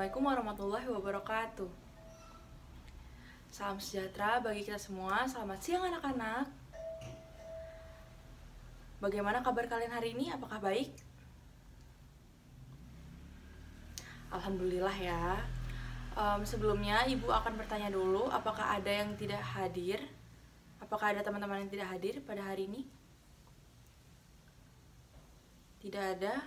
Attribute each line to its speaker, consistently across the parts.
Speaker 1: Assalamualaikum warahmatullahi wabarakatuh. Salam sejahtera bagi kita semua. Selamat siang anak-anak. Bagaimana kabar kalian hari ini? Apakah baik? Alhamdulillah ya. Sebelumnya ibu akan bertanya dulu, apakah ada yang tidak hadir? Apakah ada teman-teman yang tidak hadir pada hari ini? Tidak ada?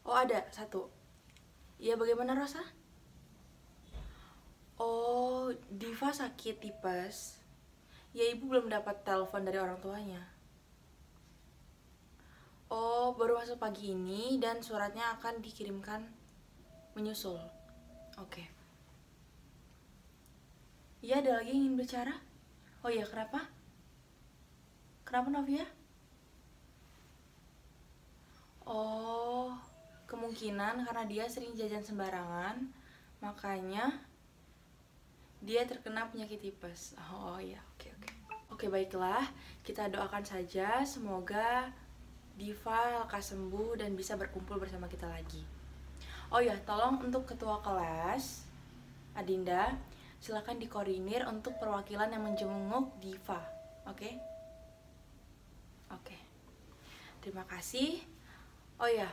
Speaker 1: Oh, ada satu. Iya, bagaimana Rosa? Oh, Diva sakit tipes. Ya, ibu belum dapat telepon dari orang tuanya. Oh, baru masuk pagi ini dan suratnya akan dikirimkan menyusul. Oke. Iya, ada lagi yang ingin bicara? Oh iya, kenapa? Kenapa Novia? Oh, kemungkinan karena dia sering jajan sembarangan, makanya dia terkena penyakit tipes. Oh iya, oke. Oke, baiklah. Kita doakan saja semoga Diva lekas sembuh dan bisa berkumpul bersama kita lagi. Oh ya, tolong untuk ketua kelas, Adinda, silakan dikoordinir untuk perwakilan yang menjenguk Diva. Oke? Oke. Terima kasih. Oh ya,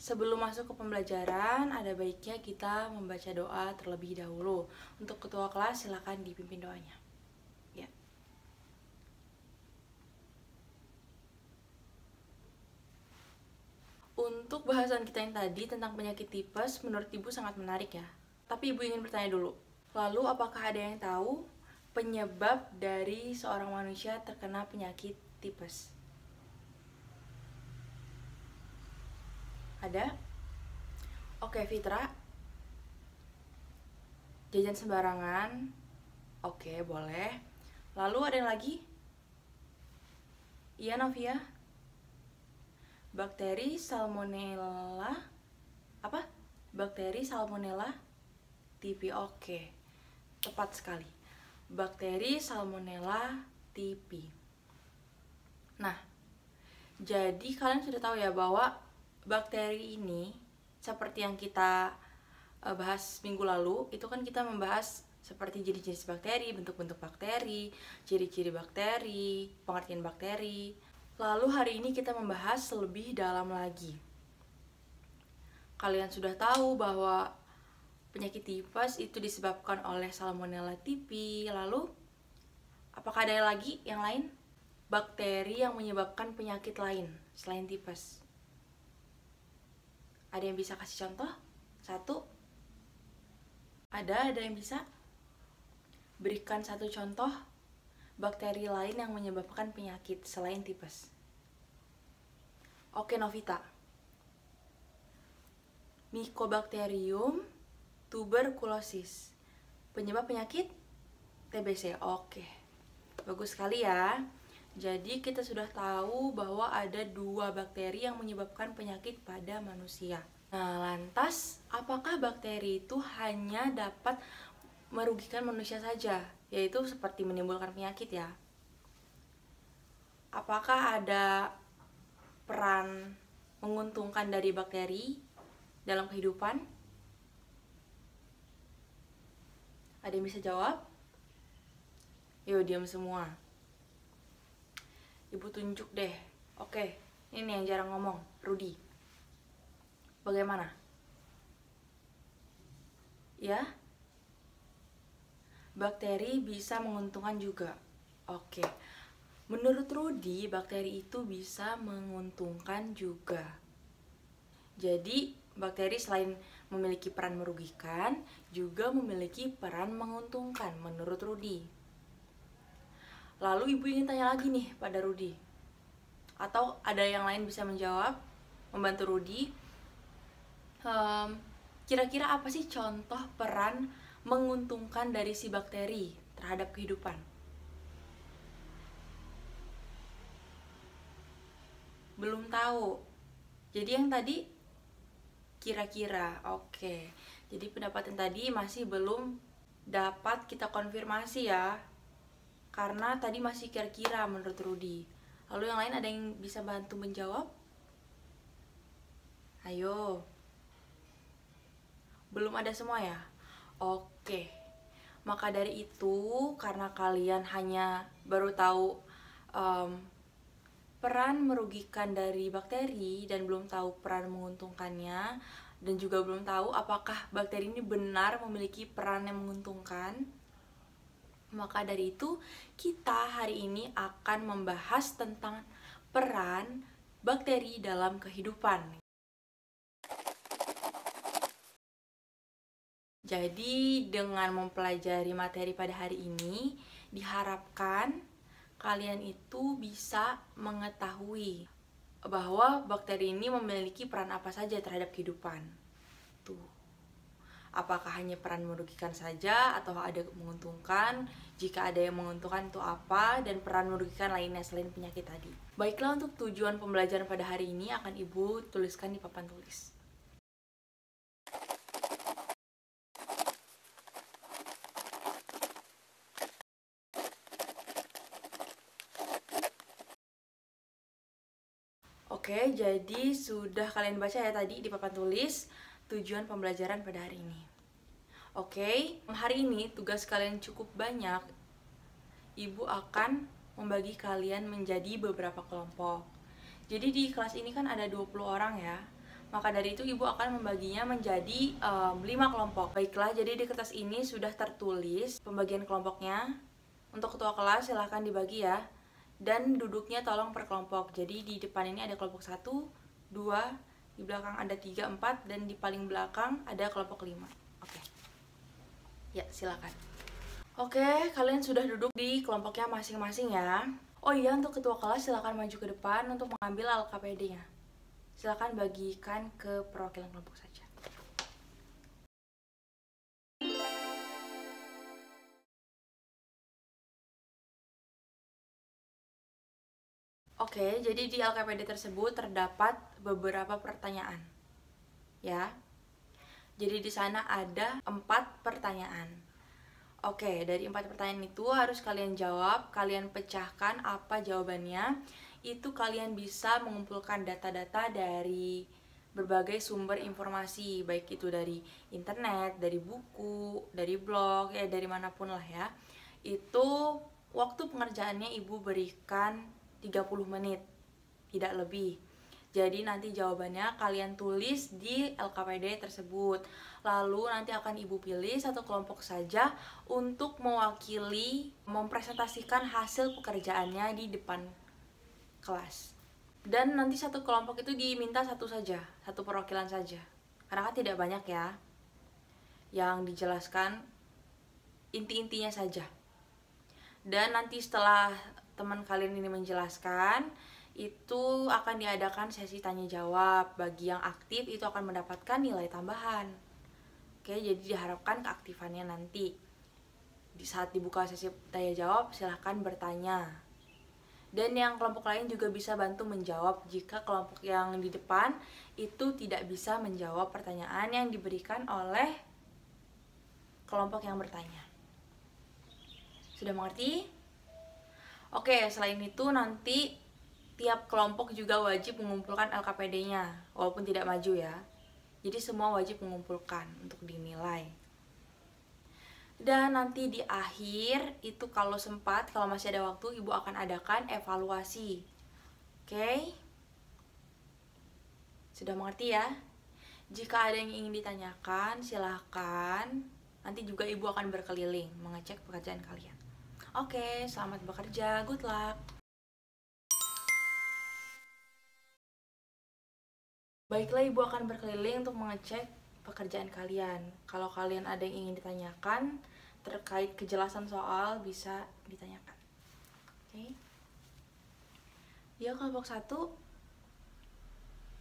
Speaker 1: sebelum masuk ke pembelajaran, ada baiknya kita membaca doa terlebih dahulu. Untuk ketua kelas, silakan dipimpin doanya. Ya. Untuk bahasan kita yang tadi tentang penyakit tipes, menurut ibu sangat menarik ya. Tapi ibu ingin bertanya dulu. Lalu, apakah ada yang tahu penyebab dari seorang manusia terkena penyakit tipes? Ada? Oke, Fitra. Jajan sembarangan. Oke, boleh. Lalu ada yang lagi? Iya, Novia. Bakteri Salmonella. Apa? Bakteri Salmonella typhi. Oke. Tepat sekali. Bakteri Salmonella typhi. Nah, jadi kalian sudah tahu ya bahwa bakteri ini seperti yang kita bahas minggu lalu, itu kan kita membahas seperti jenis-jenis bakteri, bentuk-bentuk bakteri, ciri-ciri bakteri, pengertian bakteri. Lalu hari ini kita membahas lebih dalam lagi. Kalian sudah tahu bahwa penyakit tipes itu disebabkan oleh Salmonella typhi. Lalu, apakah ada lagi yang lain? Bakteri yang menyebabkan penyakit lain selain tipes. Ada yang bisa kasih contoh? Satu? Ada yang bisa? Berikan satu contoh bakteri lain yang menyebabkan penyakit selain tipes. Oke, Novita. Mycobacterium tuberculosis. Penyebab penyakit TBC. Oke. Bagus sekali ya. Jadi kita sudah tahu bahwa ada 2 bakteri yang menyebabkan penyakit pada manusia. Nah, lantas apakah bakteri itu hanya dapat merugikan manusia saja, yaitu seperti menimbulkan penyakit ya? Apakah ada peran menguntungkan dari bakteri dalam kehidupan? Ada yang bisa jawab? Yuk, diam semua. Ibu tunjuk deh. Oke, ini yang jarang ngomong, Rudy. Bagaimana? Ya? Bakteri bisa menguntungkan juga. Oke. Menurut Rudy, bakteri itu bisa menguntungkan juga. Jadi, bakteri selain memiliki peran merugikan, juga memiliki peran menguntungkan menurut Rudy. Lalu ibu ingin tanya lagi nih pada Rudy. Atau ada yang lain bisa menjawab, membantu Rudy. Kira-kira apa sih contoh peran menguntungkan dari si bakteri terhadap kehidupan? Belum tahu. Jadi yang tadi kira-kira. Oke. Jadi pendapat yang tadi masih belum dapat kita konfirmasi ya. Karena tadi masih kira-kira menurut Rudy. Lalu yang lain ada yang bisa bantu menjawab? Ayo. Belum ada semua ya? Oke. Maka dari itu, karena kalian hanya baru tahu peran merugikan dari bakteri dan belum tahu peran menguntungkannya, dan juga belum tahu apakah bakteri ini benar memiliki peran yang menguntungkan, maka dari itu kita hari ini akan membahas tentang peran bakteri dalam kehidupan. Jadi dengan mempelajari materi pada hari ini, diharapkan kalian itu bisa mengetahui bahwa bakteri ini memiliki peran apa saja terhadap kehidupan. Tuh. Apakah hanya peran merugikan saja atau ada menguntungkan? Jika ada yang menguntungkan itu apa, dan peran merugikan lainnya selain penyakit tadi. Baiklah, untuk tujuan pembelajaran pada hari ini akan Ibu tuliskan di papan tulis. Oke, jadi sudah kalian baca ya tadi di papan tulis tujuan pembelajaran pada hari ini. Oke, hari ini tugas kalian cukup banyak. Ibu akan membagi kalian menjadi beberapa kelompok. Jadi di kelas ini kan ada 20 orang ya. Maka dari itu ibu akan membaginya menjadi 5 kelompok. Baiklah, jadi di kertas ini sudah tertulis pembagian kelompoknya. Untuk ketua kelas silahkan dibagi ya. Dan duduknya tolong per kelompok. Jadi di depan ini ada kelompok 1, 2, di belakang ada 3, 4, dan di paling belakang ada kelompok 5. Oke. Ya, silakan. Oke, kalian sudah duduk di kelompoknya masing-masing ya. Oh iya, untuk ketua kelas silakan maju ke depan untuk mengambil LKPD-nya. Silakan bagikan ke perwakilan kelompok saja. Oke, jadi di LKPD tersebut terdapat beberapa pertanyaan. Ya. Jadi di sana ada 4 pertanyaan. Oke, dari 4 pertanyaan itu harus kalian jawab, kalian pecahkan apa jawabannya. Itu kalian bisa mengumpulkan data-data dari berbagai sumber informasi, baik itu dari internet, dari buku, dari blog, ya dari manapun lah ya. Itu waktu pengerjaannya ibu berikan 30 menit, tidak lebih. Jadi nanti jawabannya kalian tulis di LKPD tersebut. Lalu nanti akan ibu pilih satu kelompok saja untuk mewakili, mempresentasikan hasil pekerjaannya di depan kelas. Dan nanti satu kelompok itu diminta satu saja, satu perwakilan saja. Karena kan tidak banyak ya yang dijelaskan, inti-intinya saja. Dan nanti setelah teman kalian ini menjelaskan, itu akan diadakan sesi tanya jawab. Bagi yang aktif itu akan mendapatkan nilai tambahan. Oke, jadi diharapkan keaktifannya nanti. Di saat dibuka sesi tanya jawab, silahkan bertanya. Dan yang kelompok lain juga bisa bantu menjawab jika kelompok yang di depan itu tidak bisa menjawab pertanyaan yang diberikan oleh kelompok yang bertanya. Sudah mengerti? Oke, selain itu nanti tiap kelompok juga wajib mengumpulkan LKPD-nya, walaupun tidak maju ya. Jadi semua wajib mengumpulkan untuk dinilai. Dan nanti di akhir itu kalau sempat, kalau masih ada waktu, ibu akan adakan evaluasi. Oke? Sudah mengerti ya? Jika ada yang ingin ditanyakan, silahkan. Nanti juga ibu akan berkeliling mengecek pekerjaan kalian. Oke, selamat bekerja, good luck. Baiklah, ibu akan berkeliling untuk mengecek pekerjaan kalian. Kalau kalian ada yang ingin ditanyakan terkait kejelasan soal, bisa ditanyakan. Oke. Ya, kelompok 1.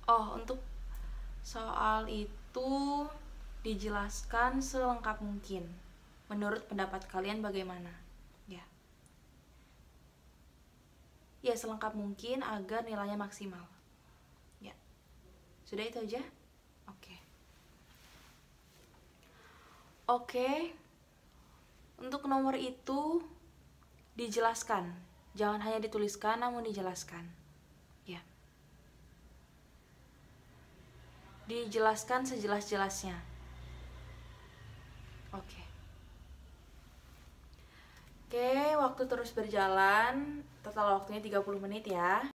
Speaker 1: Oh, untuk soal itu dijelaskan selengkap mungkin. Menurut pendapat kalian bagaimana? Ya, selengkap mungkin agar nilainya maksimal. Ya. Sudah itu aja? Oke. Oke. Untuk nomor itu dijelaskan. Jangan hanya dituliskan namun dijelaskan. Ya. Dijelaskan sejelas-jelasnya. Oke, waktu terus berjalan. Total waktunya 30 menit ya.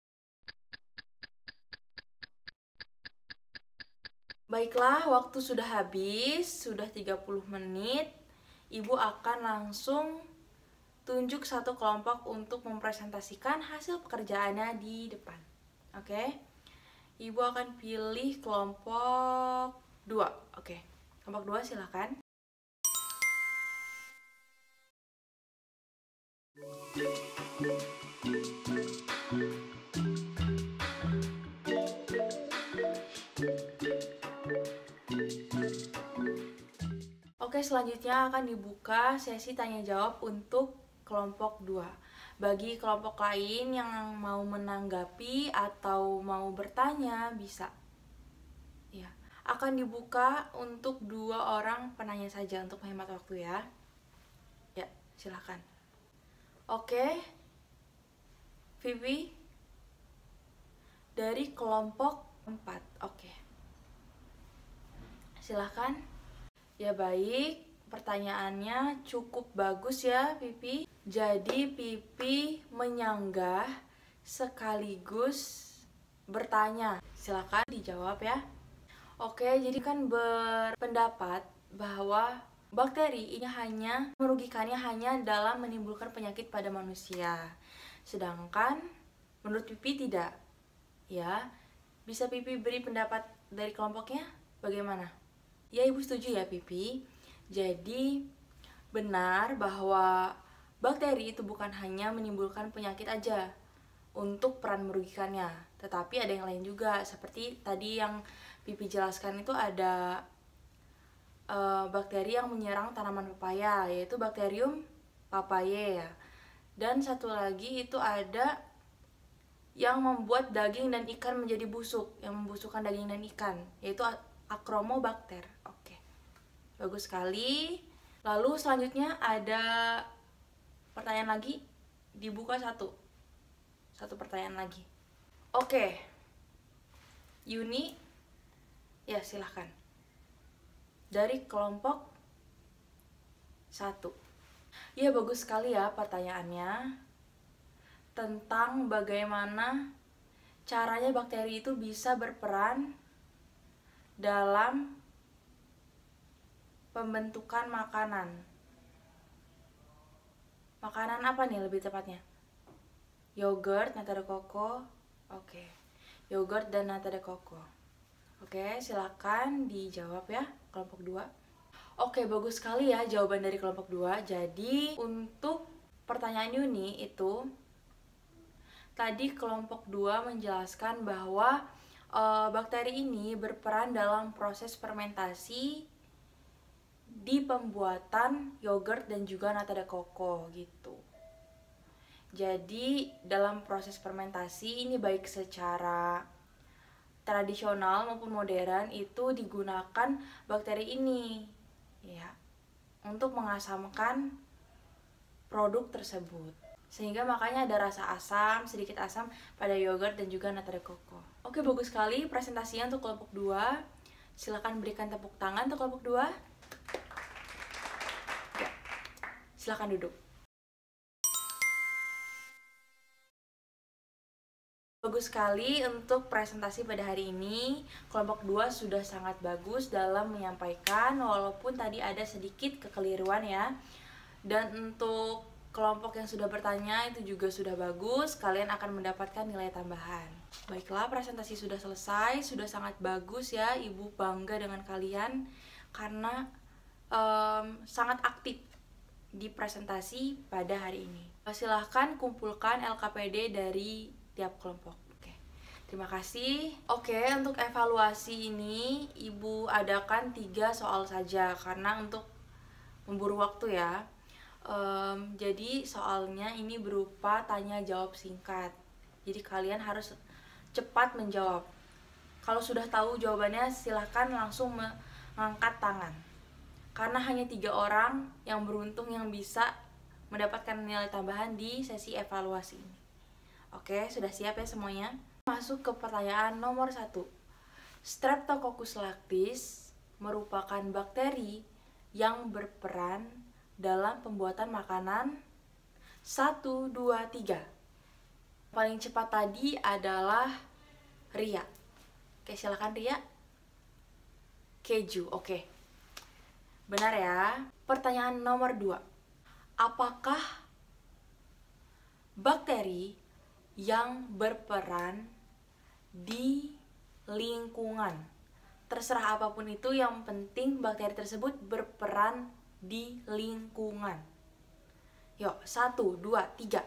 Speaker 1: Baiklah, waktu sudah habis, sudah 30 menit. Ibu akan langsung tunjuk satu kelompok untuk mempresentasikan hasil pekerjaannya di depan. Oke. Ibu akan pilih kelompok 2. Oke. Kelompok 2 silakan. Oke, selanjutnya akan dibuka sesi tanya jawab untuk kelompok 2. Bagi kelompok lain yang mau menanggapi atau mau bertanya bisa. Ya, akan dibuka untuk 2 orang penanya saja untuk menghemat waktu ya. Ya, silakan. Oke. Vivi dari kelompok 4. Oke. Silakan. Ya baik, pertanyaannya cukup bagus ya Pipi. Jadi Pipi menyanggah sekaligus bertanya. Silakan dijawab ya. Oke, jadi kan berpendapat bahwa bakteri ini hanya merugikannya hanya dalam menimbulkan penyakit pada manusia. Sedangkan menurut Pipi tidak. Ya, bisa Pipi beri pendapat dari kelompoknya? Bagaimana? Ya, Ibu setuju ya, Pipi. Jadi, benar bahwa bakteri itu bukan hanya menimbulkan penyakit aja untuk peran merugikannya, tetapi ada yang lain juga. Seperti tadi yang Pipi jelaskan itu ada bakteri yang menyerang tanaman pepaya, yaitu Bacterium papaye ya. Dan satu lagi itu ada yang membuat daging dan ikan menjadi busuk, yang membusukkan daging dan ikan, yaitu Achromobacter. Oke, bagus sekali. Lalu selanjutnya ada pertanyaan lagi, dibuka satu pertanyaan lagi. Oke, Yuni, ya silahkan. Dari kelompok 1. Ya bagus sekali ya pertanyaannya, tentang bagaimana caranya bakteri itu bisa berperan dalam pembentukan makanan. Makanan apa nih lebih tepatnya? Yogurt, nata de coco. Oke. Yogurt dan nata de coco. Oke, silakan dijawab ya kelompok 2. Oke, bagus sekali ya jawaban dari kelompok 2. Jadi, untuk pertanyaan Yuni itu tadi kelompok 2 menjelaskan bahwa bakteri ini berperan dalam proses fermentasi di pembuatan yogurt dan juga nata de coco gitu. Jadi dalam proses fermentasi ini baik secara tradisional maupun modern itu digunakan bakteri ini ya untuk mengasamkan produk tersebut. Sehingga makanya ada rasa asam, sedikit asam pada yogurt dan juga nata de coco. Oke, bagus sekali presentasinya untuk kelompok 2. Silakan berikan tepuk tangan untuk kelompok 2. Ya, silakan duduk. Bagus sekali untuk presentasi pada hari ini. Kelompok 2 sudah sangat bagus dalam menyampaikan, walaupun tadi ada sedikit kekeliruan ya. Dan untuk kelompok yang sudah bertanya itu juga sudah bagus, kalian akan mendapatkan nilai tambahan. Baiklah, presentasi sudah selesai, sudah sangat bagus ya. Ibu bangga dengan kalian karena sangat aktif di presentasi pada hari ini. Silahkan kumpulkan LKPD dari tiap kelompok. Oke, terima kasih. Oke, untuk evaluasi ini Ibu adakan 3 soal saja karena untuk memburu waktu ya. Jadi soalnya ini berupa tanya jawab singkat. Jadi kalian harus cepat menjawab. Kalau sudah tahu jawabannya silahkan langsung mengangkat tangan. Karena hanya 3 orang yang beruntung yang bisa mendapatkan nilai tambahan di sesi evaluasi ini. Oke, sudah siap ya semuanya? Masuk ke pertanyaan nomor 1. Streptococcus lactis merupakan bakteri yang berperan dalam pembuatan makanan 1, 2, 3. Paling cepat tadi adalah Ria. Oke, silakan Ria. Keju, oke. Benar ya. Pertanyaan nomor 2. Apakah bakteri yang berperan di lingkungan? Terserah apapun itu, yang penting bakteri tersebut berperan di lingkungan. Yuk, 1, 2, 3.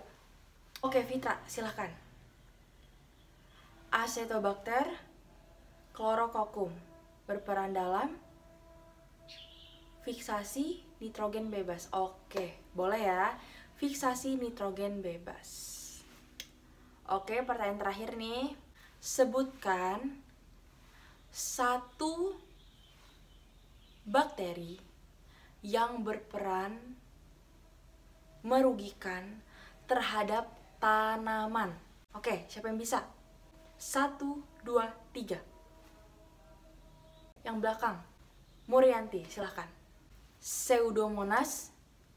Speaker 1: Oke, Fitra, silahkan. Acetobacter, Chlorococcum berperan dalam fiksasi nitrogen bebas. Oke, boleh ya. Fiksasi nitrogen bebas. Oke, pertanyaan terakhir nih. Sebutkan satu bakteri yang berperan merugikan terhadap tanaman. Oke, siapa yang bisa? 1, 2, 3. Yang belakang, Murianti, silahkan. Pseudomonas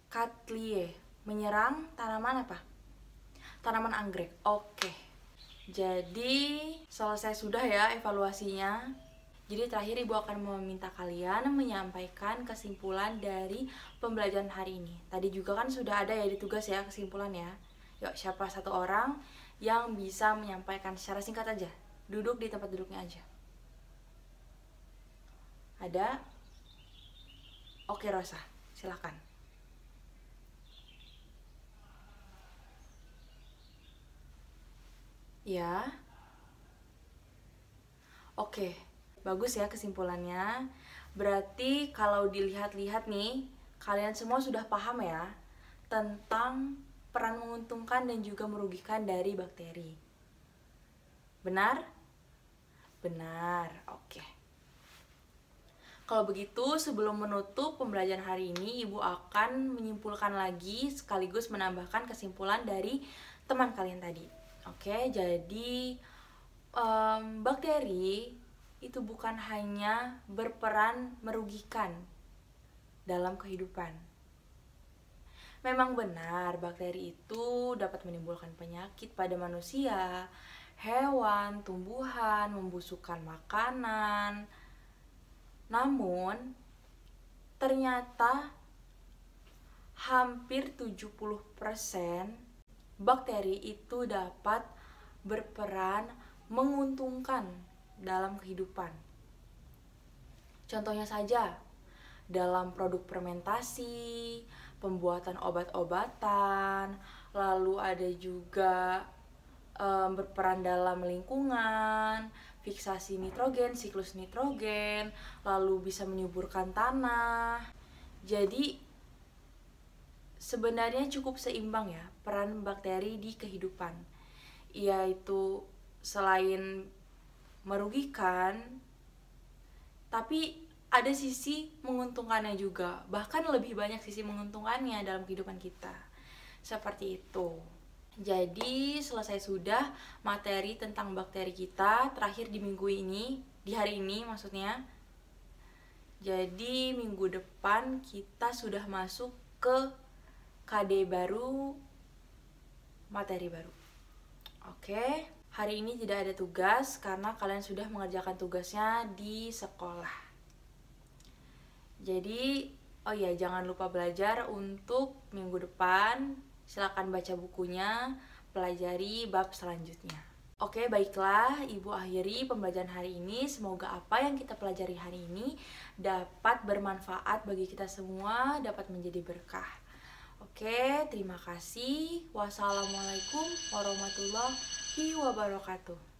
Speaker 1: cattleya menyerang tanaman apa? Tanaman anggrek. Oke. Jadi selesai sudah ya evaluasinya. Jadi terakhir Ibu akan meminta kalian menyampaikan kesimpulan dari pembelajaran hari ini. Tadi juga kan sudah ada ya di tugas ya kesimpulan ya. Yuk, siapa satu orang yang bisa menyampaikan secara singkat aja. Duduk di tempat duduknya aja. Ada? Oke, Rosa, silakan. Ya. Oke, bagus ya kesimpulannya. Berarti kalau dilihat-lihat nih, kalian semua sudah paham ya tentang peran menguntungkan dan juga merugikan dari bakteri. Benar? Benar, oke. Kalau begitu, sebelum menutup pembelajaran hari ini, Ibu akan menyimpulkan lagi sekaligus menambahkan kesimpulan dari teman kalian tadi. Oke, jadi bakteri itu bukan hanya berperan merugikan dalam kehidupan. Memang benar, bakteri itu dapat menimbulkan penyakit pada manusia, hewan, tumbuhan, membusukkan makanan. Namun, ternyata hampir 70% bakteri itu dapat berperan menguntungkan dalam kehidupan. Contohnya saja, dalam produk fermentasi, pembuatan obat-obatan, lalu ada juga berperan dalam lingkungan, fiksasi nitrogen, siklus nitrogen, lalu bisa menyuburkan tanah. Jadi sebenarnya cukup seimbang ya peran bakteri di kehidupan. Yaitu selain merugikan, tapi ada sisi menguntungkannya juga. Bahkan lebih banyak sisi menguntungkannya dalam kehidupan kita. Seperti itu. Jadi selesai sudah materi tentang bakteri kita terakhir di minggu ini, di hari ini maksudnya. Jadi minggu depan kita sudah masuk ke KD baru, materi baru. Oke, hari ini tidak ada tugas karena kalian sudah mengerjakan tugasnya di sekolah. Jadi, oh ya, jangan lupa belajar untuk minggu depan. Silakan baca bukunya, pelajari bab selanjutnya. Oke, baiklah, Ibu akhiri pembelajaran hari ini. Semoga apa yang kita pelajari hari ini dapat bermanfaat bagi kita semua, dapat menjadi berkah. Oke, terima kasih. Wassalamualaikum warahmatullahi wabarakatuh.